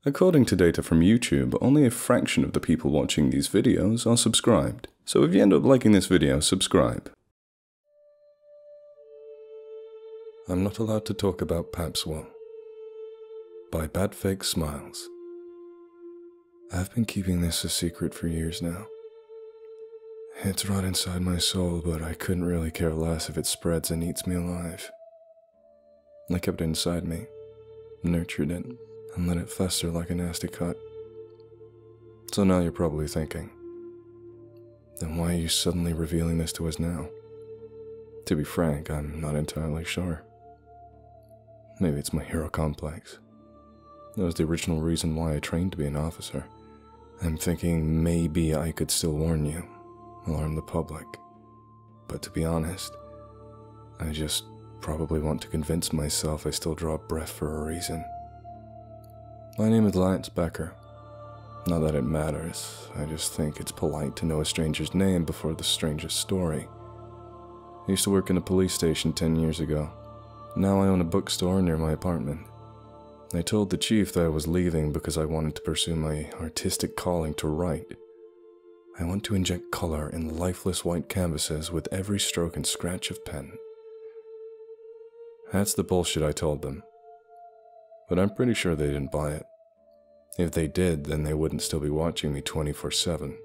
According to data from YouTube, only a fraction of the people watching these videos are subscribed. So if you end up liking this video, subscribe. I'm Not Allowed to Talk About Papswall by badfakesmiles. I've been keeping this a secret for years now. It's rot inside my soul, but I couldn't really care less if it spreads and eats me alive. I kept it inside me, nurtured it, and let it fester like a nasty cut. So now you're probably thinking, then why are you suddenly revealing this to us now? To be frank, I'm not entirely sure. Maybe it's my hero complex. That was the original reason why I trained to be an officer. I'm thinking maybe I could still warn you, alarm the public. But to be honest, I just probably want to convince myself I still draw breath for a reason. My name is Lance Becker. Not that it matters, I just think it's polite to know a stranger's name before the strangest story. I used to work in a police station 10 years ago. Now I own a bookstore near my apartment. I told the chief that I was leaving because I wanted to pursue my artistic calling to write. I want to inject color in lifeless white canvases with every stroke and scratch of pen. That's the bullshit I told them. But I'm pretty sure they didn't buy it. If they did, then they wouldn't still be watching me 24/7.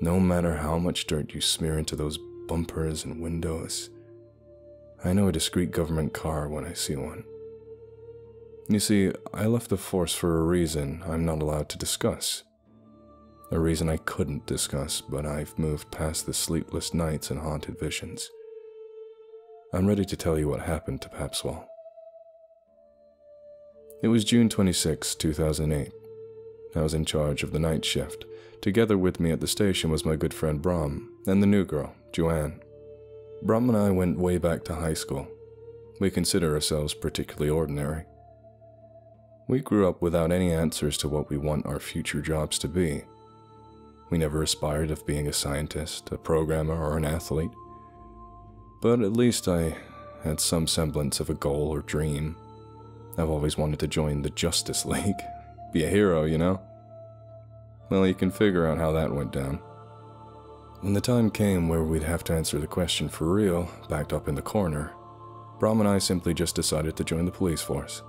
No matter how much dirt you smear into those bumpers and windows, I know a discreet government car when I see one. You see, I left the force for a reason I'm not allowed to discuss. A reason I couldn't discuss, but I've moved past the sleepless nights and haunted visions. I'm ready to tell you what happened to Papswall. It was June 26, 2008. I was in charge of the night shift. Together with me at the station was my good friend Brom, and the new girl, Joanne. Brom and I went way back to high school. We consider ourselves particularly ordinary. We grew up without any answers to what we want our future jobs to be. We never aspired of being a scientist, a programmer, or an athlete. But at least I had some semblance of a goal or dream. I've always wanted to join the Justice League. Be a hero, you know? Well, you can figure out how that went down. When the time came where we'd have to answer the question for real, backed up in the corner, Brom and I simply just decided to join the police force.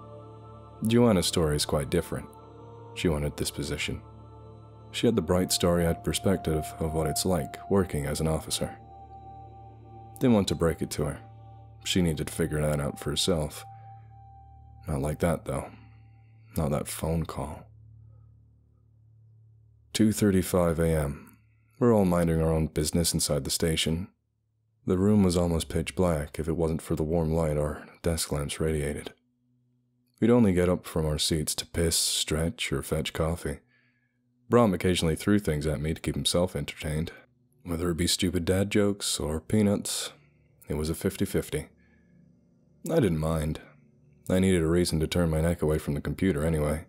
Joanna's story is quite different. She wanted this position. She had the bright, starry-eyed perspective of what it's like working as an officer. Didn't want to break it to her. She needed to figure that out for herself. Not like that, though. Not that phone call. 2:35 a.m. We're all minding our own business inside the station. The room was almost pitch black if it wasn't for the warm light our desk lamps radiated. We'd only get up from our seats to piss, stretch, or fetch coffee. Brom occasionally threw things at me to keep himself entertained. Whether it be stupid dad jokes or peanuts, it was a 50-50. I didn't mind. I needed a reason to turn my neck away from the computer anyway.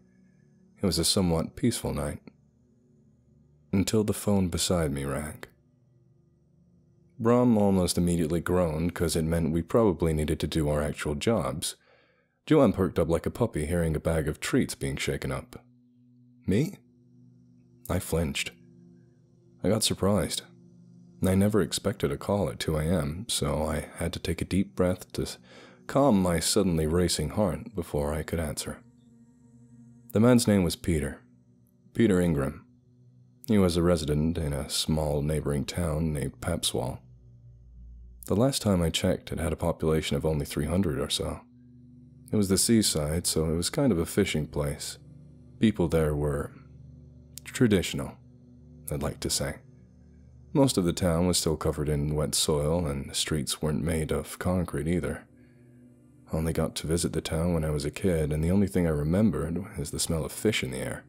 It was a somewhat peaceful night. Until the phone beside me rang. Brom almost immediately groaned because it meant we probably needed to do our actual jobs. Joanne perked up like a puppy hearing a bag of treats being shaken up. Me? I flinched. I got surprised. I never expected a call at 2 a.m., so I had to take a deep breath to calm my suddenly racing heart before I could answer. The man's name was Peter Ingram. He was a resident in a small neighboring town named Papswall. The last time I checked, it had a population of only 300 or so. It was the seaside, so it was kind of a fishing place. People there were traditional, I'd like to say. Most of the town was still covered in wet soil, and the streets weren't made of concrete either. I only got to visit the town when I was a kid, and the only thing I remembered is the smell of fish in the air.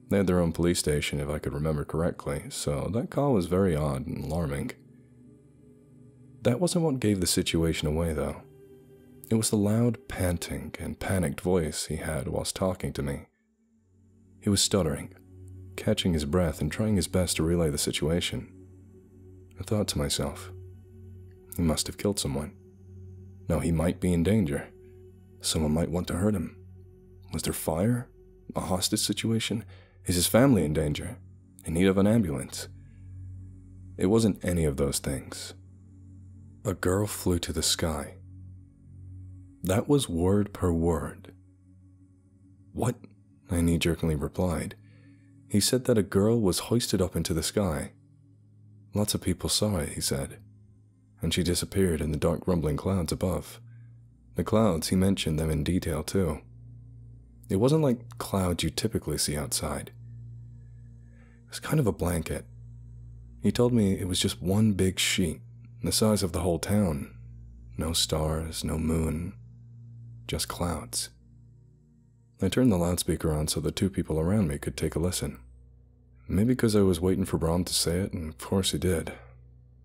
They had their own police station, if I could remember correctly, so that call was very odd and alarming. That wasn't what gave the situation away, though. It was the loud panting and panicked voice he had whilst talking to me. He was stuttering, catching his breath and trying his best to relay the situation. I thought to myself, he must have killed someone. No, he might be in danger. Someone might want to hurt him. Was there fire? A hostage situation? Is his family in danger? In need of an ambulance? It wasn't any of those things. A girl flew to the sky. That was word per word. What? I knee-jerkingly replied. He said that a girl was hoisted up into the sky. Lots of people saw it, he said, and she disappeared in the dark rumbling clouds above. The clouds, he mentioned them in detail too. It wasn't like clouds you typically see outside. It was kind of a blanket. He told me it was just one big sheet, the size of the whole town. No stars, no moon, just clouds. I turned the loudspeaker on so the two people around me could take a listen. Maybe because I was waiting for Brom to say it, and of course he did.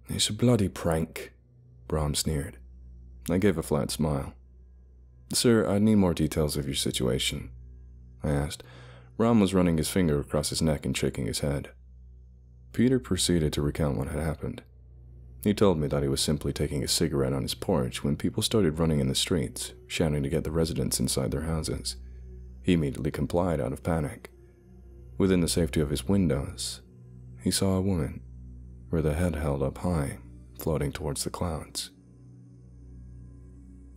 "It's a bloody prank," Brom sneered. I gave a flat smile. "Sir, I need more details of your situation," I asked. Brom was running his finger across his neck and shaking his head. Peter proceeded to recount what had happened. He told me that he was simply taking a cigarette on his porch when people started running in the streets, shouting to get the residents inside their houses. He immediately complied out of panic. Within the safety of his windows, he saw a woman, with her head held up high, floating towards the clouds.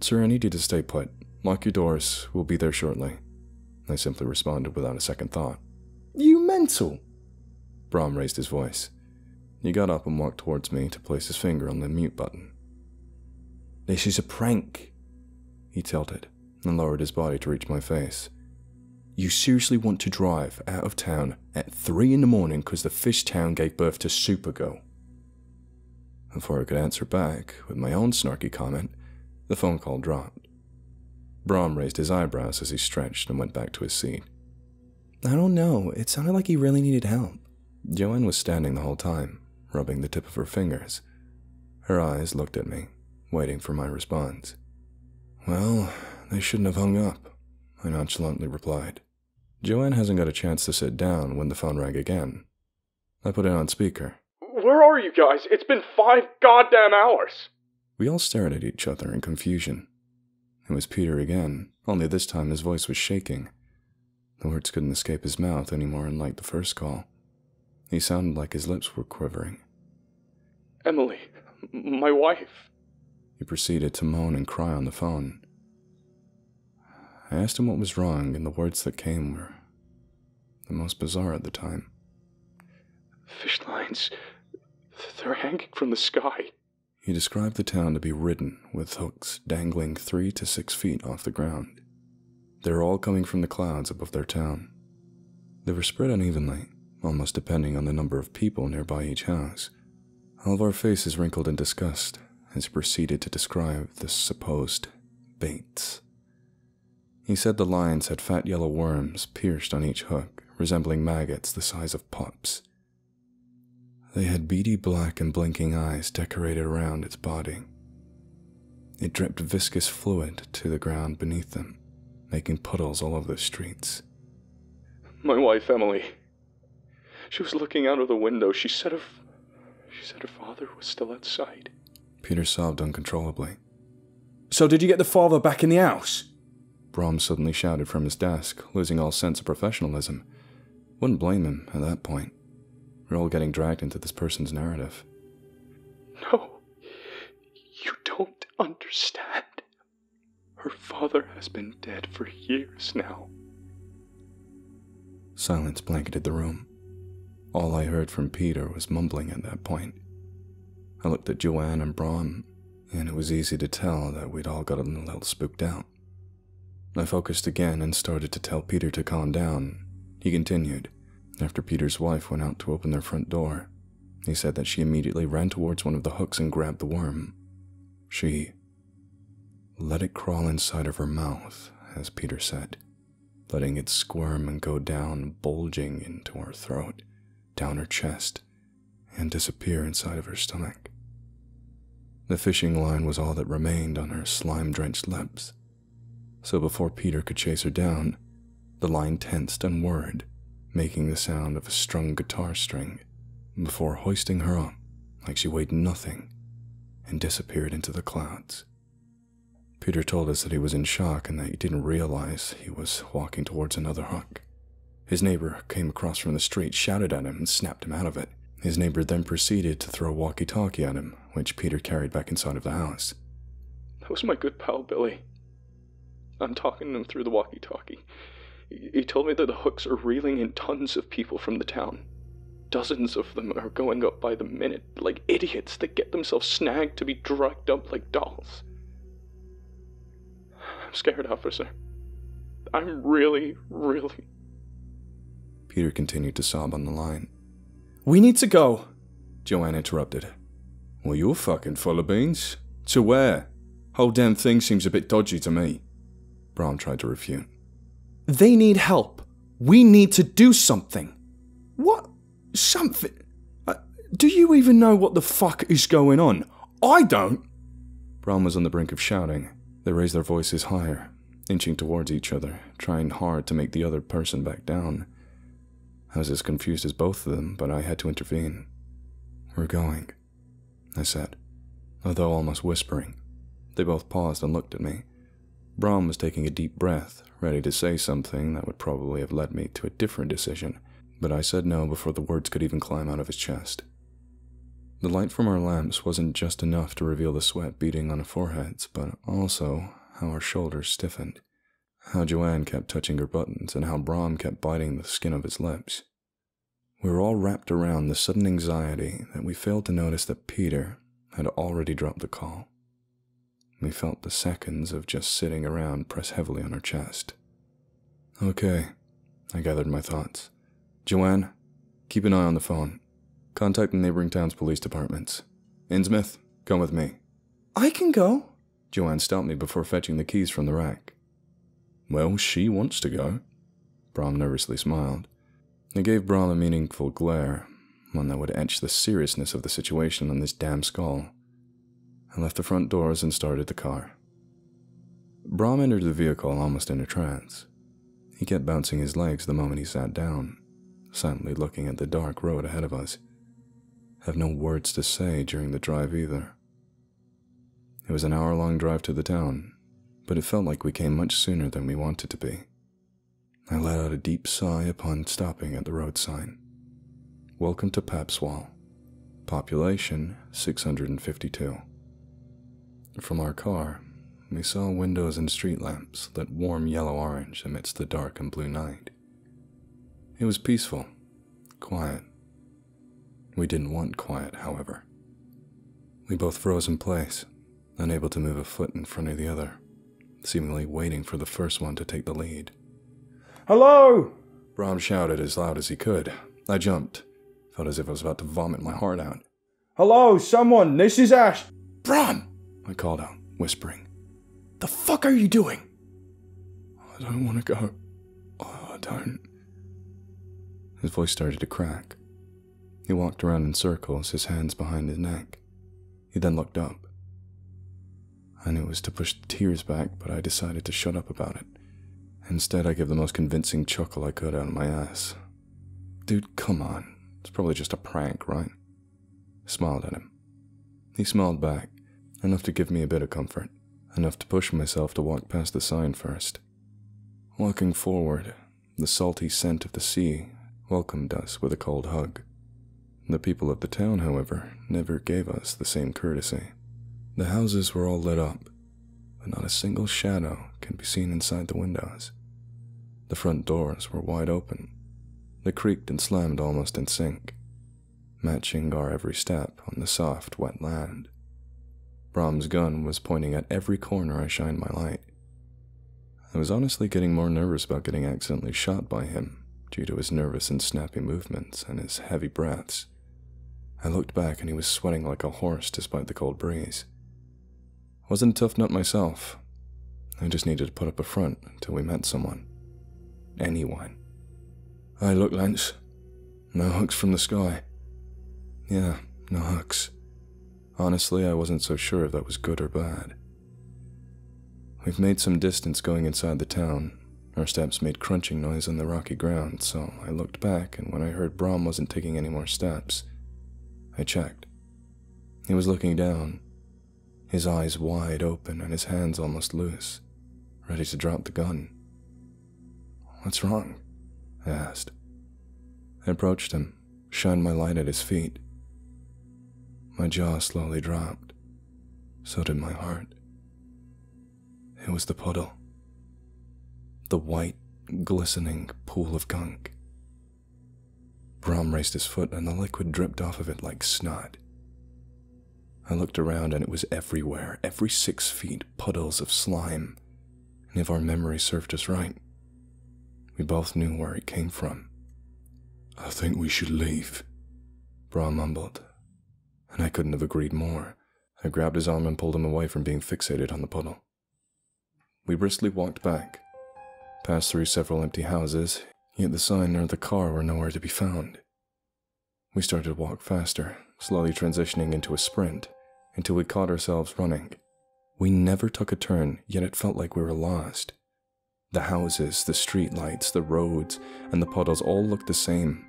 "Sir, I need you to stay put. Lock your doors. We'll be there shortly," I simply responded without a second thought. "You mental?" Brom raised his voice. He got up and walked towards me to place his finger on the mute button. "This is a prank," he tilted, and lowered his body to reach my face. "You seriously want to drive out of town at 3 in the morning because the fish town gave birth to Supergirl?" Before I could answer back with my own snarky comment, the phone call dropped. Brom raised his eyebrows as he stretched and went back to his seat. "I don't know, it sounded like he really needed help." Joanne was standing the whole time, rubbing the tip of her fingers. Her eyes looked at me, waiting for my response. "Well, they shouldn't have hung up," I nonchalantly replied. Joanne hasn't got a chance to sit down when the phone rang again. I put it on speaker. "Where are you guys? It's been 5 goddamn hours!" We all stared at each other in confusion. It was Peter again, only this time his voice was shaking. The words couldn't escape his mouth anymore, unlike the first call. He sounded like his lips were quivering. "Emily, my wife." He proceeded to moan and cry on the phone. I asked him what was wrong, and the words that came were the most bizarre at the time. "Fish lines, they're hanging from the sky." He described the town to be ridden with hooks dangling 3 to 6 feet off the ground. They were all coming from the clouds above their town. They were spread unevenly, almost depending on the number of people nearby each house. All of our faces wrinkled in disgust as he proceeded to describe the supposed baits. He said the lines had fat yellow worms pierced on each hook, resembling maggots the size of pups. They had beady black and blinking eyes decorated around its body. It dripped viscous fluid to the ground beneath them, making puddles all over the streets. "My wife, Emily. She was looking out of the window. She said her father was still outside." Peter sobbed uncontrollably. "So did you get the father back in the house?" Brom suddenly shouted from his desk, losing all sense of professionalism. Wouldn't blame him at that point. We're all getting dragged into this person's narrative. "No, you don't understand. Her father has been dead for years now." Silence blanketed the room. All I heard from Peter was mumbling at that point. I looked at Joanne and Brom, and it was easy to tell that we'd all gotten a little spooked out. I focused again and started to tell Peter to calm down. He continued. After Peter's wife went out to open their front door, he said that she immediately ran towards one of the hooks and grabbed the worm. She let it crawl inside of her mouth, as Peter said, letting it squirm and go down, bulging into her throat, down her chest, and disappear inside of her stomach. The fishing line was all that remained on her slime-drenched lips. So before Peter could chase her down, the line tensed and whirred, making the sound of a strung guitar string, before hoisting her up like she weighed nothing and disappeared into the clouds. Peter told us that he was in shock and that he didn't realize he was walking towards another hook. His neighbor came across from the street, shouted at him, and snapped him out of it. His neighbor then proceeded to throw a walkie-talkie at him, which Peter carried back inside of the house. That was my good pal, Billy. I'm talking to him through the walkie-talkie. He told me that the hooks are reeling in tons of people from the town. Dozens of them are going up by the minute, like idiots that get themselves snagged to be dragged up like dolls. I'm scared, officer. I'm really... Peter continued to sob on the line. We need to go. Joanne interrupted. Well, you're fucking full of beans. To where? Whole damn thing seems a bit dodgy to me. Brom tried to refute. They need help. We need to do something. What? Something? Do you even know what the fuck is going on? I don't. Brom was on the brink of shouting. They raised their voices higher, inching towards each other, trying hard to make the other person back down. I was as confused as both of them, but I had to intervene. We're going, I said, although almost whispering. They both paused and looked at me. Brom was taking a deep breath, ready to say something that would probably have led me to a different decision, but I said no before the words could even climb out of his chest. The light from our lamps wasn't just enough to reveal the sweat beading on our foreheads, but also how our shoulders stiffened, how Joanne kept touching her buttons, and how Brom kept biting the skin of his lips. We were all wrapped around the sudden anxiety that we failed to notice that Peter had already dropped the call. We felt the seconds of just sitting around press heavily on our chest. Okay, I gathered my thoughts. Joanne, keep an eye on the phone. Contact the neighboring town's police departments. Innsmouth, come with me. I can go. Joanne stopped me before fetching the keys from the rack. Well, she wants to go. Brom nervously smiled. I gave Brom a meaningful glare, one that would etch the seriousness of the situation on this damn skull. I left the front doors and started the car. Brom entered the vehicle almost in a trance. He kept bouncing his legs the moment he sat down, silently looking at the dark road ahead of us. I have no words to say during the drive either. It was an hour-long drive to the town, but it felt like we came much sooner than we wanted to be. I let out a deep sigh upon stopping at the road sign. Welcome to Papswall. Population 652. From our car, we saw windows and street lamps lit warm yellow-orange amidst the dark and blue night. It was peaceful, quiet. We didn't want quiet, however. We both froze in place, unable to move a foot in front of the other, seemingly waiting for the first one to take the lead. Hello! Brom shouted as loud as he could. I jumped. Felt as if I was about to vomit my heart out. Hello, someone, this is Ash. Brom! I called out, whispering. The fuck are you doing? I don't want to go. Oh, I don't. His voice started to crack. He walked around in circles, his hands behind his neck. He then looked up. I knew it was to push the tears back, but I decided to shut up about it. Instead, I gave the most convincing chuckle I could out of my ass. Dude, come on. It's probably just a prank, right? I smiled at him. He smiled back, enough to give me a bit of comfort, enough to push myself to walk past the sign first. Walking forward, the salty scent of the sea welcomed us with a cold hug. The people of the town, however, never gave us the same courtesy. The houses were all lit up, but not a single shadow can be seen inside the windows. The front doors were wide open. They creaked and slammed almost in sync, matching our every step on the soft, wet land. Brom's gun was pointing at every corner I shined my light. I was honestly getting more nervous about getting accidentally shot by him, due to his nervous and snappy movements and his heavy breaths. I looked back and he was sweating like a horse despite the cold breeze. I wasn't a tough nut myself. I just needed to put up a front until we met someone. Anyone. Hey, look, Lance. No hooks from the sky. Yeah, no hooks. Honestly, I wasn't so sure if that was good or bad. We've made some distance going inside the town. Our steps made crunching noise on the rocky ground, so I looked back, and when I heard Brom wasn't taking any more steps, I checked. He was looking down, his eyes wide open and his hands almost loose, ready to drop the gun. What's wrong? I asked. I approached him, shined my light at his feet. My jaw slowly dropped. So did my heart. It was the puddle. The white, glistening pool of gunk. Brom raised his foot and the liquid dripped off of it like snot. I looked around and it was everywhere, every 6 feet, puddles of slime. And if our memory served us right, we both knew where it came from. I think we should leave, Brom mumbled, and I couldn't have agreed more. I grabbed his arm and pulled him away from being fixated on the puddle. We briskly walked back, passed through several empty houses, yet the sign nor the car were nowhere to be found. We started to walk faster, slowly transitioning into a sprint, until we caught ourselves running. We never took a turn, yet it felt like we were lost. The houses, the streetlights, the roads, and the puddles all looked the same.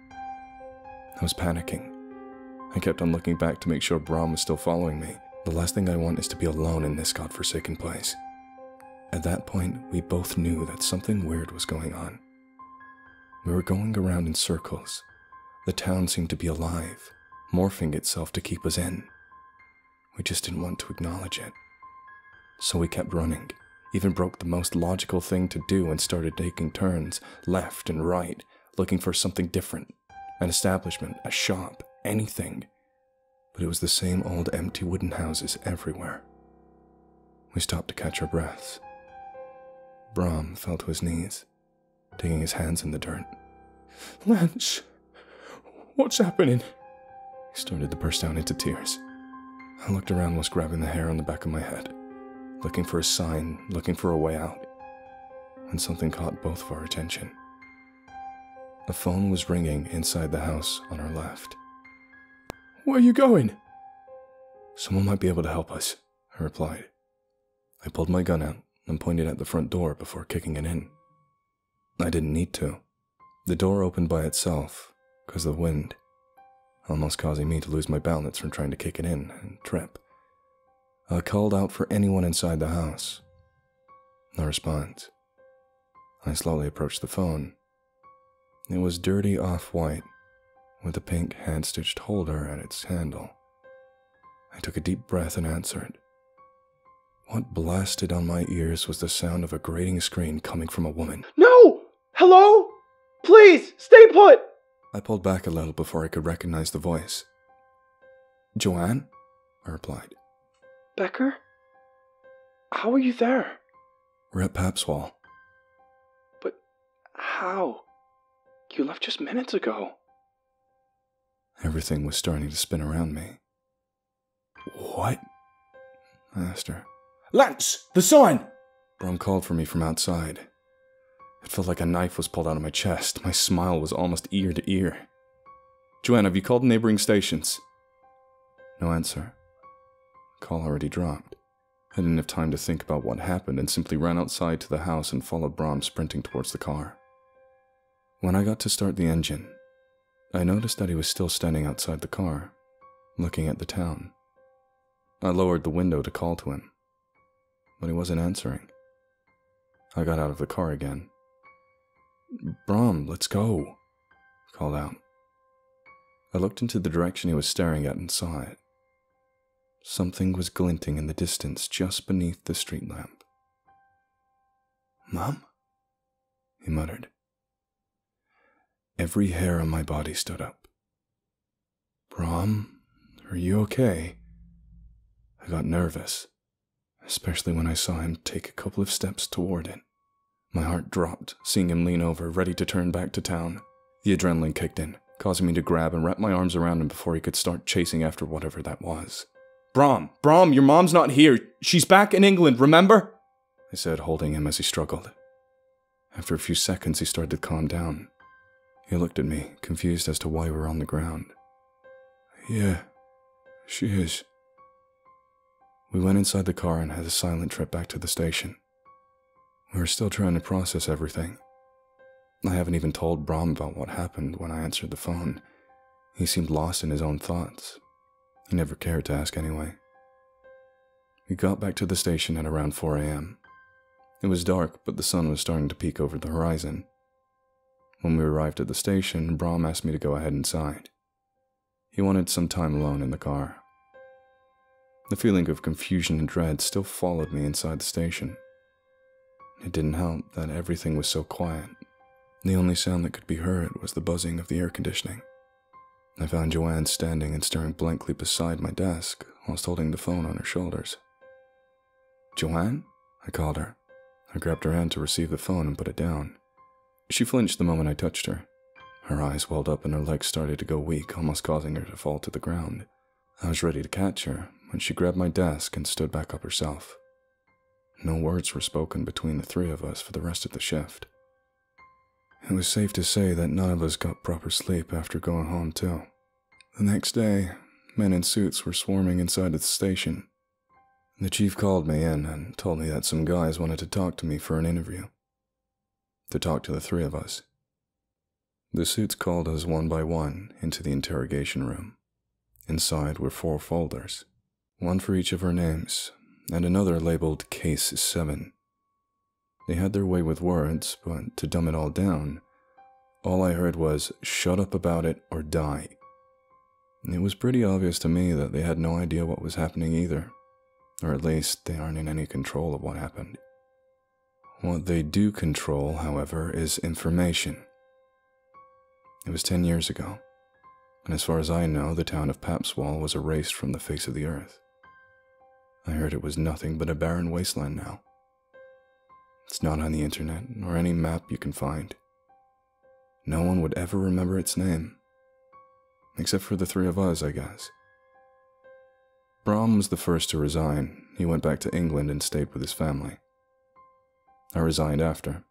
I was panicking. I kept on looking back to make sure Brom was still following me. The last thing I want is to be alone in this godforsaken place. At that point, we both knew that something weird was going on. We were going around in circles. The town seemed to be alive, morphing itself to keep us in. We just didn't want to acknowledge it. So we kept running, even broke the most logical thing to do and started taking turns, left and right, looking for something different. An establishment, a shop, anything. But it was the same old empty wooden houses everywhere. We stopped to catch our breaths. Brom fell to his knees, digging his hands in the dirt. Lance, what's happening? He started to burst out into tears. I looked around whilst grabbing the hair on the back of my head, looking for a sign, looking for a way out, when something caught both of our attention. A phone was ringing inside the house on our left. Where are you going? Someone might be able to help us, I replied. I pulled my gun out and pointed at the front door before kicking it in. I didn't need to. The door opened by itself, because of the wind, almost causing me to lose my balance from trying to kick it in and trip. I called out for anyone inside the house. No response. I slowly approached the phone. It was dirty off-white, with a pink hand-stitched holder at its handle. I took a deep breath and answered. What blasted on my ears was the sound of a grating scream coming from a woman. No! Hello? Please, stay put! I pulled back a little before I could recognize the voice. Joanne? I replied. Becker? How are you there? We're at Papswall. But how? You left just minutes ago. Everything was starting to spin around me. What? I asked her. Lance, the sign! Brom called for me from outside. It felt like a knife was pulled out of my chest. My smile was almost ear to ear. Joanne, have you called neighboring stations? No answer. Call already dropped. I didn't have time to think about what happened and simply ran outside to the house and followed Brom sprinting towards the car. When I got to start the engine, I noticed that he was still standing outside the car, looking at the town. I lowered the window to call to him, but he wasn't answering. I got out of the car again. Brom, let's go, I called out. I looked into the direction he was staring at and saw it. Something was glinting in the distance just beneath the street lamp. Mom? He muttered. Every hair on my body stood up. Brom, are you okay? I got nervous, especially when I saw him take a couple of steps toward it. My heart dropped, seeing him lean over, ready to turn back to town. The adrenaline kicked in, causing me to grab and wrap my arms around him before he could start chasing after whatever that was. Brom, your mom's not here. She's back in England, remember? I said, holding him as he struggled. After a few seconds, he started to calm down. He looked at me, confused as to why we were on the ground. Yeah, she is. We went inside the car and had a silent trip back to the station. We were still trying to process everything. I haven't even told Brom about what happened when I answered the phone. He seemed lost in his own thoughts. He never cared to ask anyway. We got back to the station at around 4 a.m. It was dark, but the sun was starting to peek over the horizon. When we arrived at the station, Brom asked me to go ahead inside. He wanted some time alone in the car. The feeling of confusion and dread still followed me inside the station. It didn't help that everything was so quiet. The only sound that could be heard was the buzzing of the air conditioning. I found Joanne standing and staring blankly beside my desk whilst holding the phone on her shoulders. "Joanne?" I called her. I grabbed her hand to receive the phone and put it down. She flinched the moment I touched her. Her eyes welled up and her legs started to go weak, almost causing her to fall to the ground. I was ready to catch her when she grabbed my desk and stood back up herself. No words were spoken between the three of us for the rest of the shift. It was safe to say that none of us got proper sleep after going home too. The next day, men in suits were swarming inside the station. The chief called me in and told me that some guys wanted to talk to me for an interview. To talk to the three of us. The suits called us one by one into the interrogation room. Inside were 4 folders, one for each of our names, and another labeled Case 7. They had their way with words, but to dumb it all down, all I heard was, "Shut up about it or die." It was pretty obvious to me that they had no idea what was happening either, or at least they aren't in any control of what happened. What they do control, however, is information. It was 10 years ago, and as far as I know, the town of Papswall was erased from the face of the earth. I heard it was nothing but a barren wasteland now. It's not on the internet, or any map you can find. No one would ever remember its name. Except for the three of us, I guess. Brom was the first to resign. He went back to England and stayed with his family. I resigned after.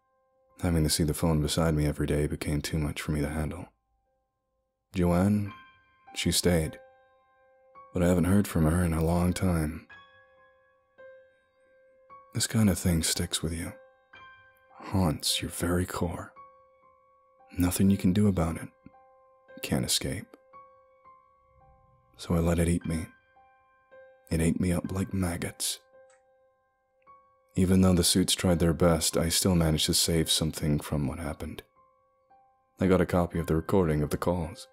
Having to see the phone beside me every day became too much for me to handle. Joanne, she stayed. But I haven't heard from her in a long time. This kind of thing sticks with you. Haunts your very core. Nothing you can do about it. You can't escape. So I let it eat me. It ate me up like maggots. Even though the suits tried their best, I still managed to save something from what happened. I got a copy of the recording of the calls.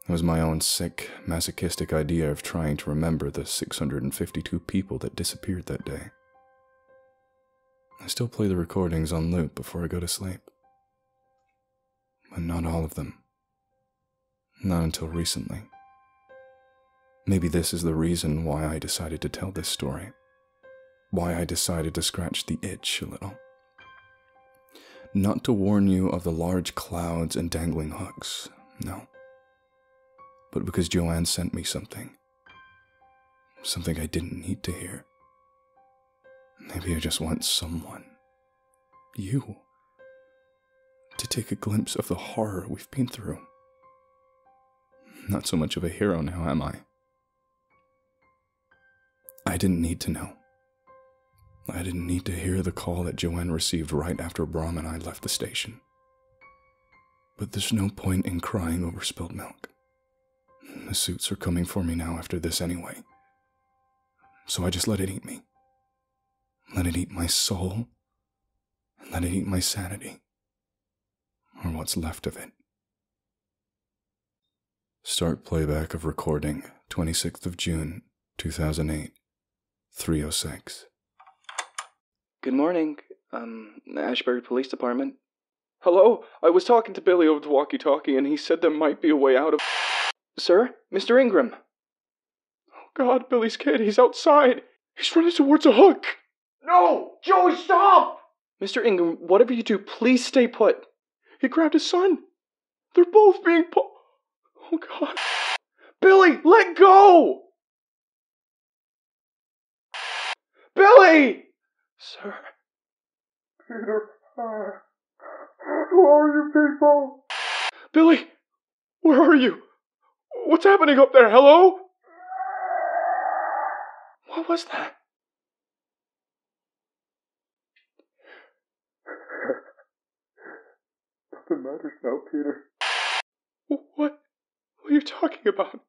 It was my own sick, masochistic idea of trying to remember the 652 people that disappeared that day. I still play the recordings on loop before I go to sleep. But not all of them. Not until recently. Maybe this is the reason why I decided to tell this story. Why I decided to scratch the itch a little. Not to warn you of the large clouds and dangling hooks, no. But because Joanne sent me something. Something I didn't need to hear. Maybe I just want someone, you, to take a glimpse of the horror we've been through. Not so much of a hero now, am I? I didn't need to know. I didn't need to hear the call that Joanne received right after Brom and I left the station. But there's no point in crying over spilled milk. The suits are coming for me now after this anyway. So I just let it eat me. Let it eat my soul. And let it eat my sanity. Or what's left of it. Start playback of recording, 26th of June, 2008, 3:06. Good morning, Ashbury Police Department. Hello? I was talking to Billy over the walkie-talkie, and he said there might be a way out of... Sir? Mr. Ingram? Oh God, Billy's kid, he's outside. He's running towards a hook. No! Joey, stop! Mr. Ingram, whatever you do, please stay put. He grabbed his son. They're both being Oh God. Billy, let go! Billy! Sir. Peter, who are you people? Billy, where are you? What's happening up there? Hello? What was that? Nothing matters now, Peter. What are you talking about?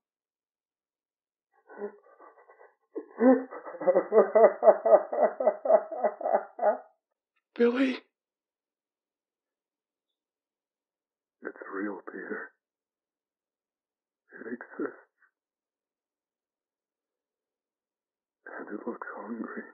Billy? It's real, Peter. It exists. And it looks hungry.